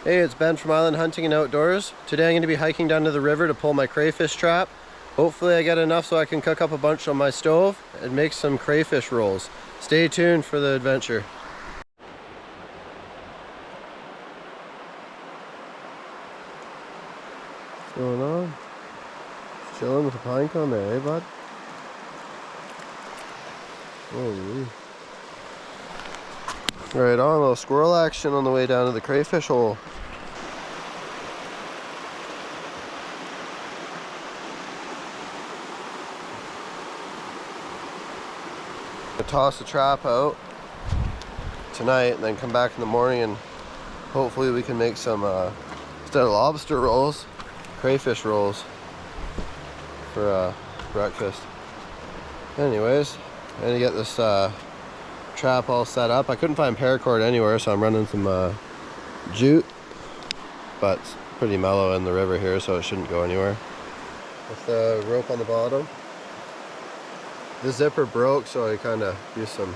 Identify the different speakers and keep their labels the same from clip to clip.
Speaker 1: Hey, it's Ben from Island Hunting and Outdoors. Today I'm going to be hiking down to the river to pull my crayfish trap. Hopefully I get enough so I can cook up a bunch on my stove and make some crayfish rolls. Stay tuned for the adventure. What's going on? Just chilling with a pine cone there, eh bud? Holy. Right on, a little squirrel action on the way down to the crayfish hole. I'll toss the trap out tonight and then come back in the morning and hopefully we can make some, instead of lobster rolls, crayfish rolls for breakfast. Anyways, I'm gonna get this trap all set up. I couldn't find paracord anywhere, so I'm running some jute, but it's pretty mellow in the river here, so it shouldn't go anywhere. With the rope on the bottom, the zipper broke, so I kind of used some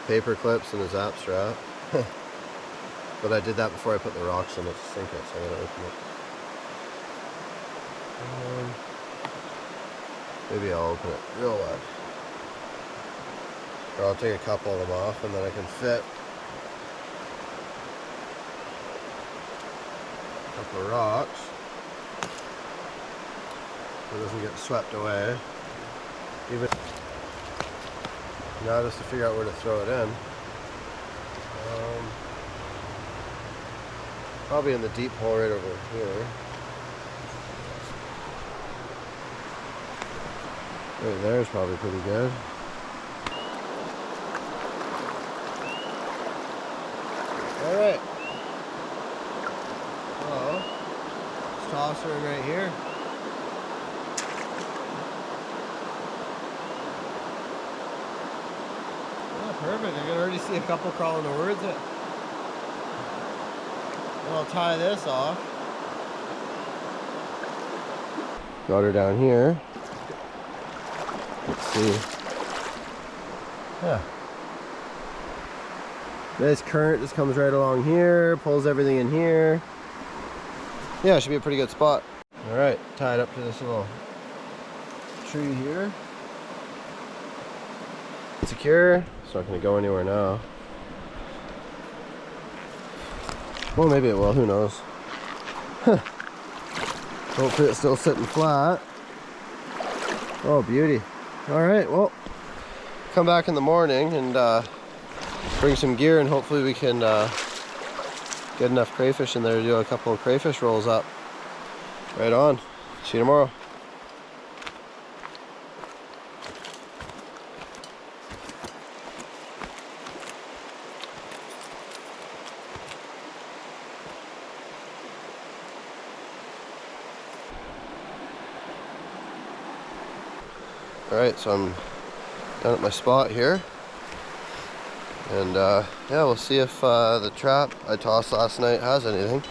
Speaker 1: paper clips and a zap strap. But I did that before I put the rocks in it to sink it, so I'm gonna open it. Maybe I'll open it real wide. Or I'll take a couple of them off and then I can fit a couple of rocks so it doesn't get swept away. Even now, just to figure out where to throw it in. Probably in the deep hole right over here. Right there is probably pretty good. Alright. So, let's toss her in right here. Yeah, perfect. I can already see a couple crawling towards it. And I'll tie this off. Got her down here. Let's see. Yeah. This current just comes right along here, pulls everything in here. Yeah, it should be a pretty good spot. All right, tied up to this little tree here. Secure. It's not gonna go anywhere now. Well, maybe it will, who knows. Hopefully it's still sitting flat. Oh, beauty. All right, well, come back in the morning and bring some gear and hopefully we can get enough crayfish in there to do a couple of crayfish rolls up. Right on. See you tomorrow. Alright, so I'm down at my spot here. And yeah, we'll see if the trap I tossed last night has anything.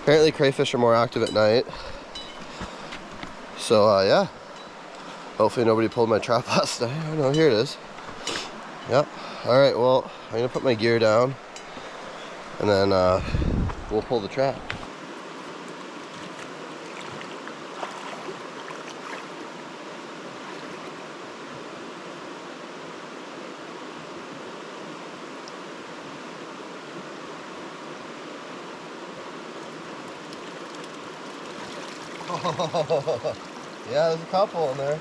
Speaker 1: Apparently crayfish are more active at night. So yeah, hopefully nobody pulled my trap last night. Oh no, here it is. Yep. Alright, well, I'm gonna put my gear down and then we'll pull the trap. Yeah, there's a couple in there.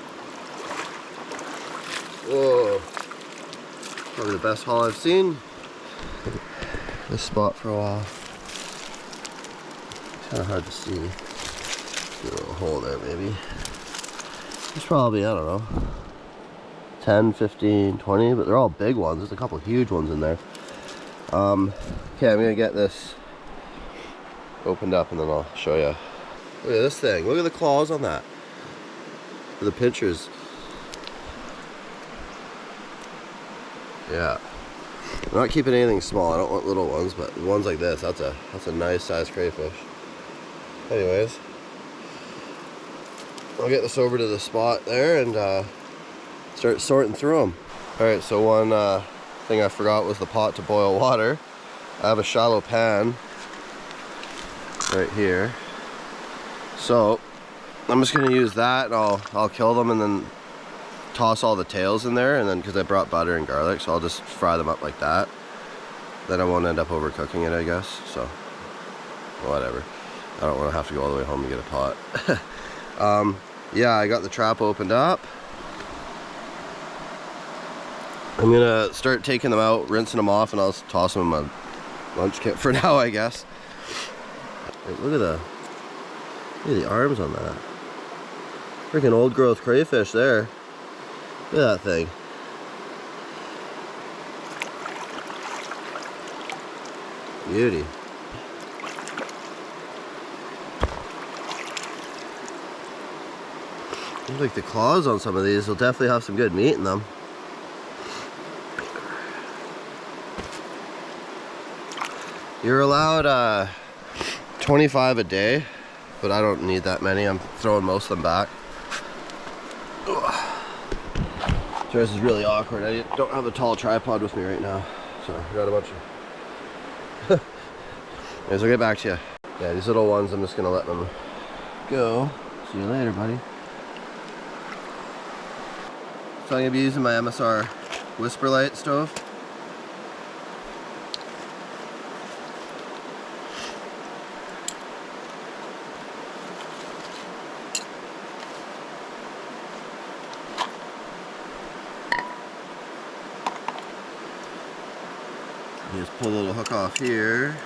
Speaker 1: Whoa. Probably the best haul I've seen this spot for a while. It's kind of hard to see. See a little hole there maybe. There's probably, I don't know, 10, 15, 20, but they're all big ones. There's a couple huge ones in there. Okay, I'm gonna get this opened up and then I'll show you. Look at this thing. Look at the claws on that. For the pinchers. Yeah. I'm not keeping anything small. I don't want little ones, but ones like this, that's a nice size crayfish. Anyways, I'll get this over to the spot there and start sorting through them. Alright, so one thing I forgot was the pot to boil water. I have a shallow pan right here. So I'm just gonna use that, and I'll kill them and then toss all the tails in there, and then because I brought butter and garlic, so I'll just fry them up like that. Then I won't end up overcooking it, I guess. So whatever. I don't want to have to go all the way home to get a pot. Yeah, I got the trap opened up. I'm gonna start taking them out, rinsing them off, and I'll toss them in my lunch kit for now, I guess. Look at the arms on that. Freaking old growth crayfish there. Look at that thing. Beauty. Looks like the claws on some of these will definitely have some good meat in them. You're allowed 25 a day, but I don't need that many. I'm throwing most of them back. So this is really awkward. I don't have a tall tripod with me right now, so I got a bunch of... Anyways, I'll get back to you. Yeah, these little ones, I'm just gonna let them go. See you later, buddy. So I'm gonna be using my MSR Whisper Light stove. You just pull the little hook off here.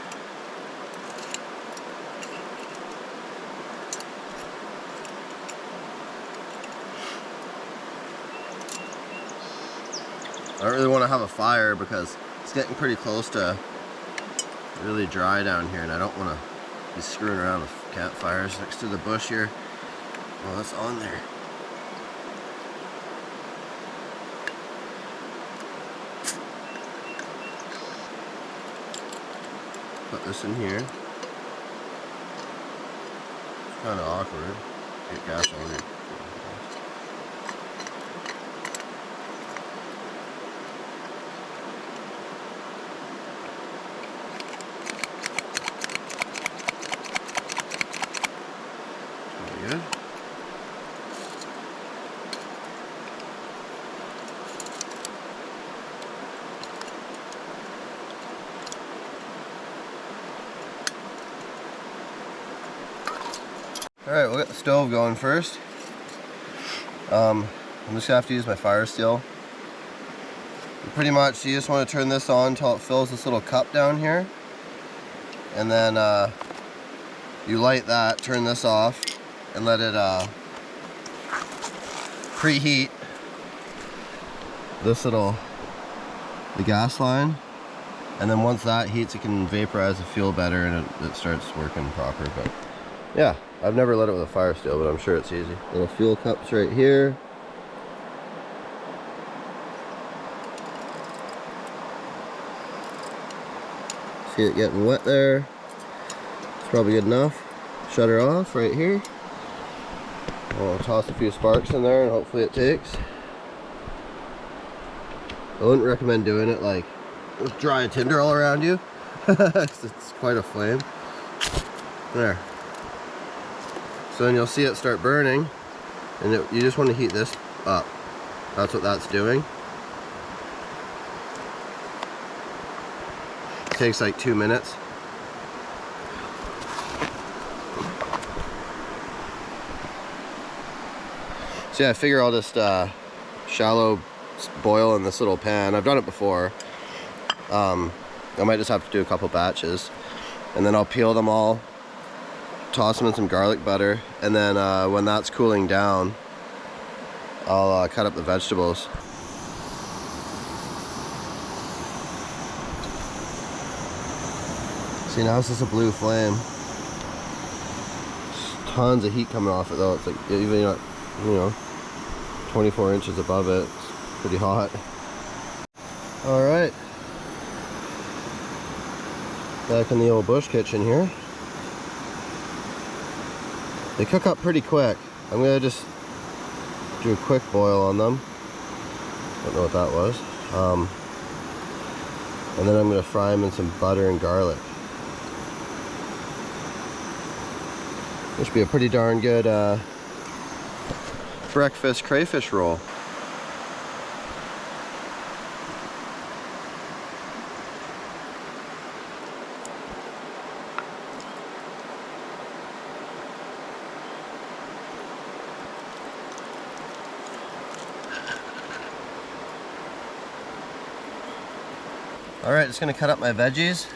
Speaker 1: I don't really want to have a fire because it's getting pretty close to really dry down here, and I don't want to be screwing around with campfires next to the bush here. Well, that's on there. Put this in here. It's kind of awkward. Get gas on it. Good. Alright, we'll get the stove going first. I'm just gonna have to use my fire steel. Pretty much you just want to turn this on until it fills this little cup down here. And then you light that, turn this off, and let it preheat the gas line, and then once that heats, it can vaporize the fuel better, and it starts working proper. But yeah, I've never lit it with a fire steel, but I'm sure it's easy. Little fuel cups right here. See it getting wet there. It's probably good enough. Shut her off right here. I'll toss a few sparks in there and hopefully it takes. I wouldn't recommend doing it like with dry tinder all around you. It's quite a flame. There. So then you'll see it start burning, and you just want to heat this up. That's what that's doing. It takes like 2 minutes. So yeah, I figure I'll just shallow boil in this little pan. I've done it before. I might just have to do a couple batches, and then I'll peel them all, toss them in some garlic butter, and then when that's cooling down, I'll cut up the vegetables. See, now it's just a blue flame. There's tons of heat coming off it though. It's like, even, you know, 24 inches above it. It's pretty hot. Alright. Back in the old bush kitchen here. They cook up pretty quick. I'm gonna just do a quick boil on them. Don't know what that was. And then I'm gonna fry them in some butter and garlic. This should be a pretty darn good breakfast crayfish roll. Alright, just gonna cut up my veggies.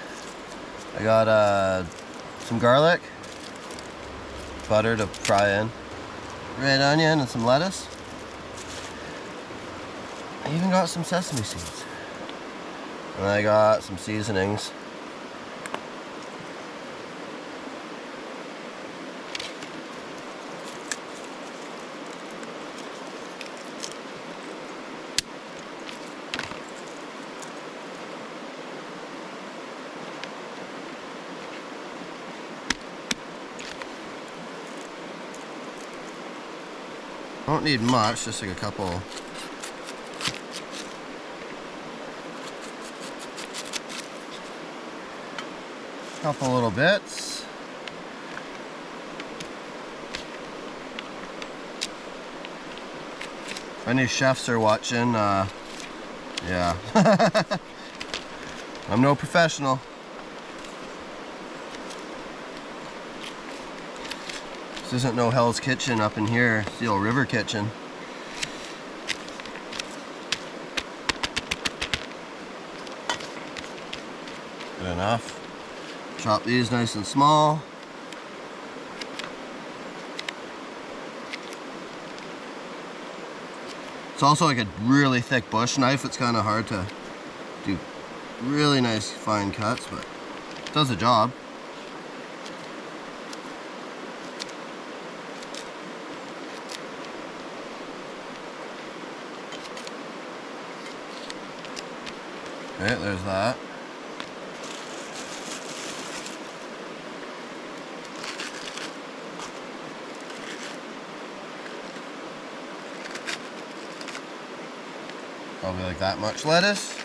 Speaker 1: I got some garlic, butter to fry in, red onion and some lettuce. I even got some sesame seeds. And I got some seasonings. I don't need much, just like a couple little bits. If any chefs are watching, yeah. I'm no professional. This isn't no Hell's Kitchen up in here, Steel River Kitchen. Good enough. Chop these nice and small. It's also like a really thick bush knife. It's kind of hard to do really nice fine cuts, but it does the job. Okay, there's that. Probably like that much lettuce.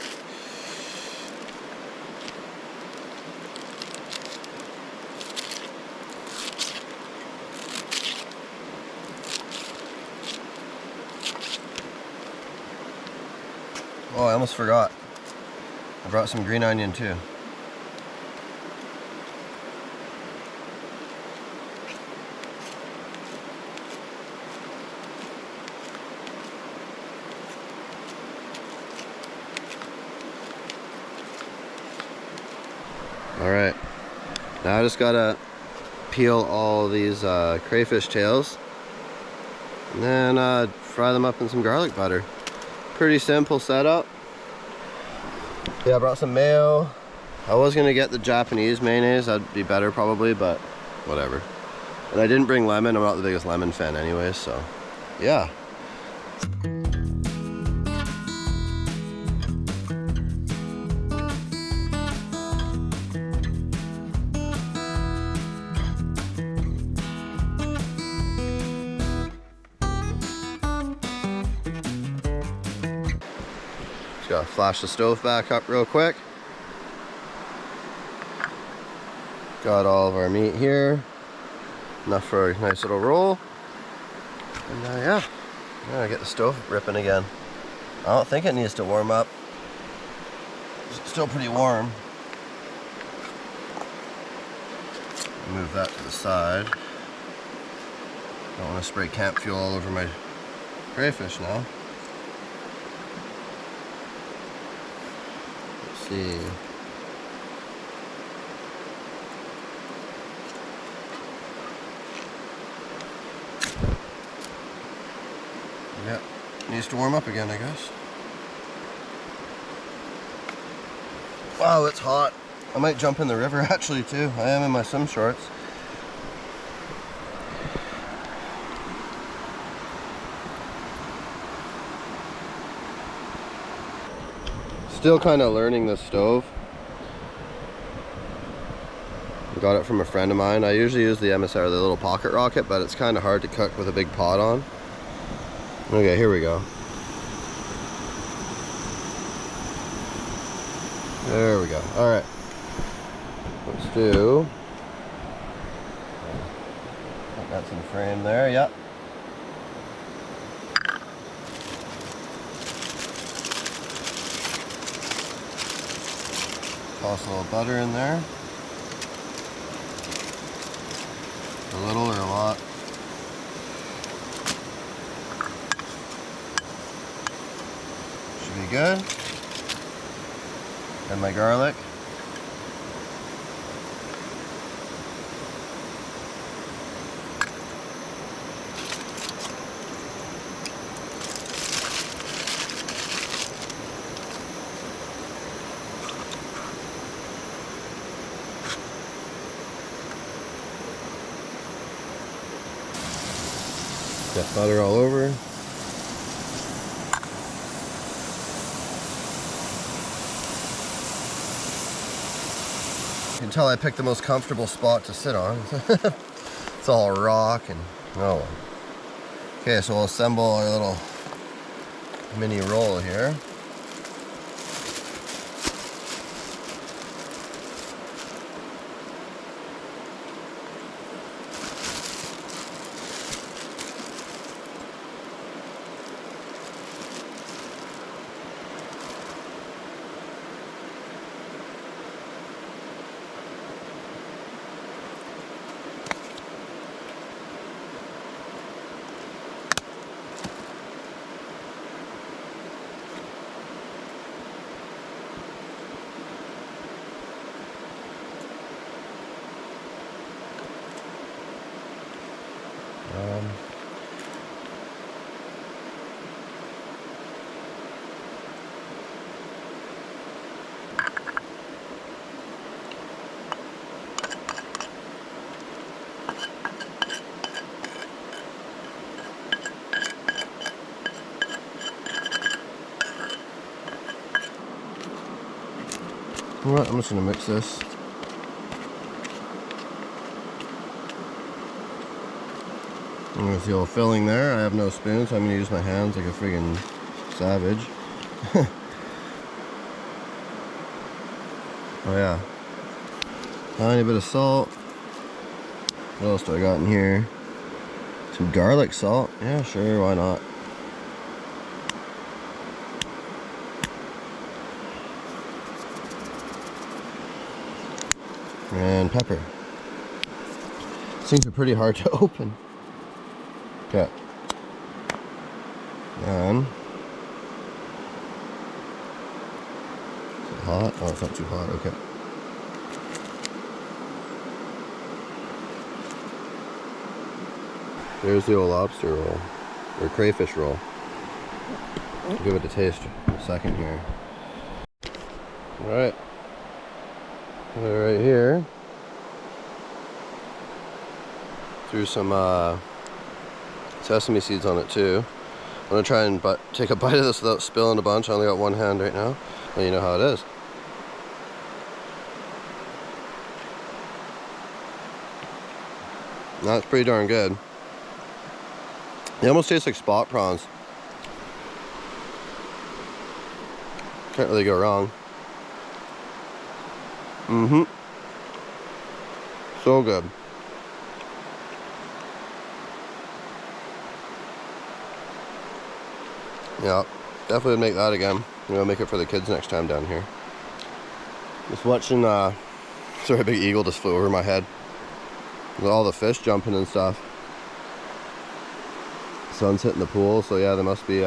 Speaker 1: Oh, I almost forgot. I brought some green onion too. Alright, now I just gotta peel all these crayfish tails and then fry them up in some garlic butter. Pretty simple setup. Yeah, I brought some mayo. I was gonna get the Japanese mayonnaise, that'd be better probably, but whatever. And I didn't bring lemon, I'm not the biggest lemon fan anyway, so yeah. Just gotta flash the stove back up real quick. Got all of our meat here. Enough for a nice little roll. And yeah, I get the stove ripping again. I don't think it needs to warm up. It's still pretty warm. Move that to the side. Don't want to spray camp fuel all over my crayfish now. Let's see. Yep, needs to warm up again, I guess. Wow, it's hot. I might jump in the river actually too. I am in my swim shorts. Still kind of learning this stove. I got it from a friend of mine. I usually use the MSR, the little pocket rocket, but it's kind of hard to cook with a big pot on. Okay, here we go. There we go. All right. Let's do Got some frame there, yep. Toss a little butter in there. A little or a lot. Should be good. And my garlic. Got butter all over. You can tell I picked the most comfortable spot to sit on. It's all rock and oh well. Okay, so we'll assemble our little mini roll here. You know what, I'm just going to mix this. And with the old filling there, I have no spoon, so I'm going to use my hands like a friggin' savage. Oh yeah. Tiny bit of salt. What else do I got in here? Some garlic salt. Yeah, sure, why not? And pepper. Seems pretty hard to open. Okay. And is it hot? Oh, it's not too hot. Okay. There's the old lobster roll, or crayfish roll. I'll give it a taste in a second here. All right. Right here. Threw some sesame seeds on it too. I'm gonna try and take a bite of this without spilling a bunch. I only got one hand right now. Well, you know how it is. That's pretty darn good. They almost taste like spot prawns. Can't really go wrong. Mm-hmm. So good. Yeah, definitely would make that again. Maybe I'll make it for the kids next time down here. Just watching, sorry, a big eagle just flew over my head. With all the fish jumping and stuff. Sun's hitting the pool, so yeah, they must be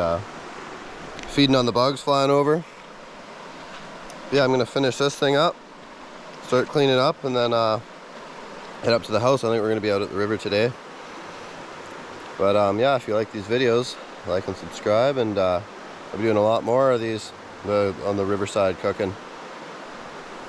Speaker 1: feeding on the bugs flying over. Yeah, I'm gonna finish this thing up, start cleaning up, and then head up to the house. I think we're gonna be out at the river today. But yeah, if you like these videos, like and subscribe, and I'll be doing a lot more of these on the riverside cooking.